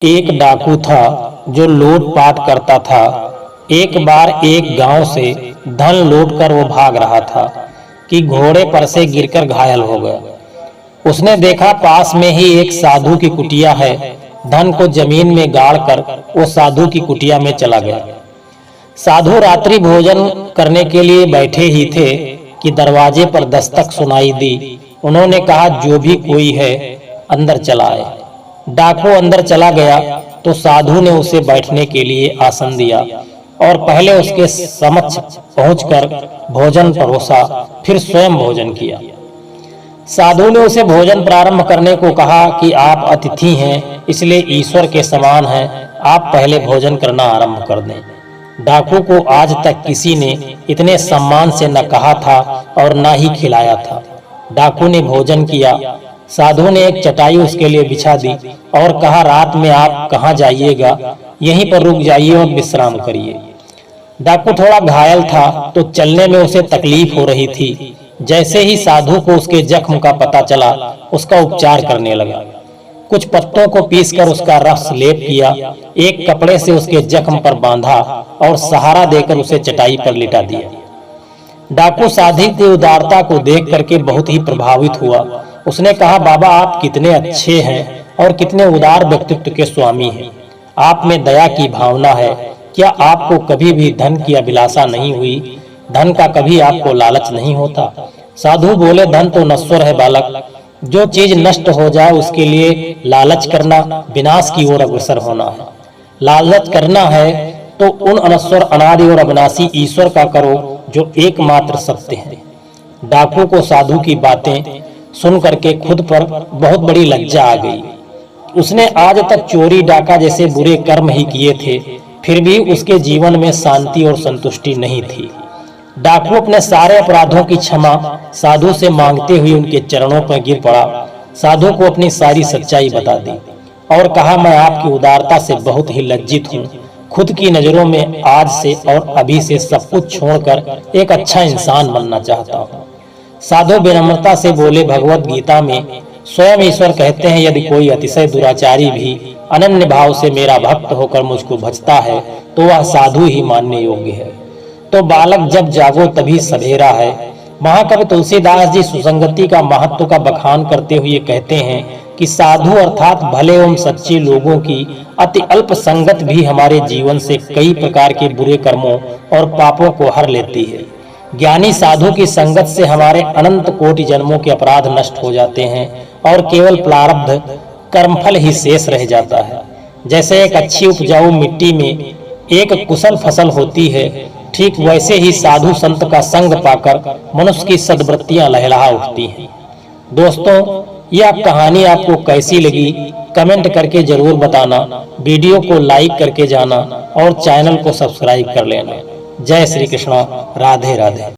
एक डाकू था जो लूटपाट करता था। एक बार एक गांव से धन लूटकर वो भाग रहा था कि घोड़े पर से गिरकर घायल हो गया। उसने देखा पास में ही एक साधु की कुटिया है। धन को जमीन में गाड़कर वो साधु की कुटिया में चला गया। साधु रात्रि भोजन करने के लिए बैठे ही थे कि दरवाजे पर दस्तक सुनाई दी। उन्होंने कहा, जो भी कोई है अंदर चला आए। डाकू अंदर चला गया तो साधु ने उसे बैठने के लिए आसन दिया और पहले उसके समक्ष पहुंचकर भोजन परोसा, फिर स्वयं भोजन किया। साधु ने उसे भोजन प्रारंभ करने को कहा कि आप अतिथि हैं, इसलिए ईश्वर के समान हैं, आप पहले भोजन करना आरंभ कर दें। डाकू को आज तक किसी ने इतने सम्मान से न कहा था और न ही खिलाया था। डाकू ने भोजन किया। साधु ने एक चटाई उसके लिए बिछा दी और कहा, रात में आप कहाँ जाइएगा, यहीं पर रुक जाइए और विश्राम करिए। डाकू थोड़ा घायल था तो चलने में उसे तकलीफ हो रही थी। जैसे ही साधु को उसके जख्म का पता चला, उसका उपचार करने लगा। कुछ पत्तों को पीसकर उसका रस लेप किया, एक कपड़े से उसके जख्म पर बांधा और सहारा देकर उसे चटाई पर लिटा दिया। डाकू साधु की उदारता को देख करके बहुत ही प्रभावित हुआ। उसने कहा, बाबा आप कितने अच्छे हैं और कितने उदार व्यक्तित्व के स्वामी हैं। आप में दया की भावना है। क्या आपको कभी भी धन की अभिलाषा नहीं हुई? धन का कभी आपको लालच नहीं होता? साधु बोले, धन तो नश्वर है बालक। जो चीज नष्ट हो जाए उसके लिए लालच करना विनाश की ओर अग्रसर होना है। लालच करना है तो उन अनश्वर, अनादि और अविनाशी ईश्वर का करो जो एकमात्र सत्य है। डाकू को साधु की बातें सुन करके खुद पर बहुत बड़ी लज्जा आ गई। उसने आज तक चोरी डाका जैसे बुरे कर्म ही किए थे, फिर भी उसके जीवन में शांति और संतुष्टि नहीं थी। डाकू अपने सारे अपराधों की क्षमा साधु से मांगते हुए उनके चरणों पर गिर पड़ा। साधु को अपनी सारी सच्चाई बता दी और कहा, मैं आपकी उदारता से बहुत ही लज्जित हूँ। खुद की नजरों में आज से और अभी से सब कुछ छोड़कर एक अच्छा इंसान बनना चाहता हूँ। साधु विनम्रता से बोले, भगवत गीता में स्वयं ईश्वर कहते हैं, यदि कोई अतिशय दुराचारी भी अनन्य भाव से मेरा भक्त होकर मुझको भजता है तो वह साधु ही मानने योग्य है। तो बालक जब जागो तभी सवेरा है। महाकवि तुलसीदास जी सुसंगति का महत्व का बखान करते हुए कहते हैं कि साधु अर्थात भले एवं सच्चे लोगों की अति अल्प संगत भी हमारे जीवन से कई प्रकार के बुरे कर्मों और पापों को हर लेती है। ज्ञानी साधु की संगत से हमारे अनंत कोटि जन्मों के अपराध नष्ट हो जाते हैं और केवल प्रारब्ध कर्मफल ही शेष रह जाता है। जैसे एक अच्छी उपजाऊ मिट्टी में एक कुशल फसल होती है, ठीक वैसे ही साधु संत का संग पाकर मनुष्य की सद्वृत्तियां लहलहा उठती हैं। दोस्तों, यह कहानी आपको कैसी लगी कमेंट करके जरूर बताना। वीडियो को लाइक करके जाना और चैनल को सब्सक्राइब कर लेना। जय श्री कृष्णा। राधे राधे।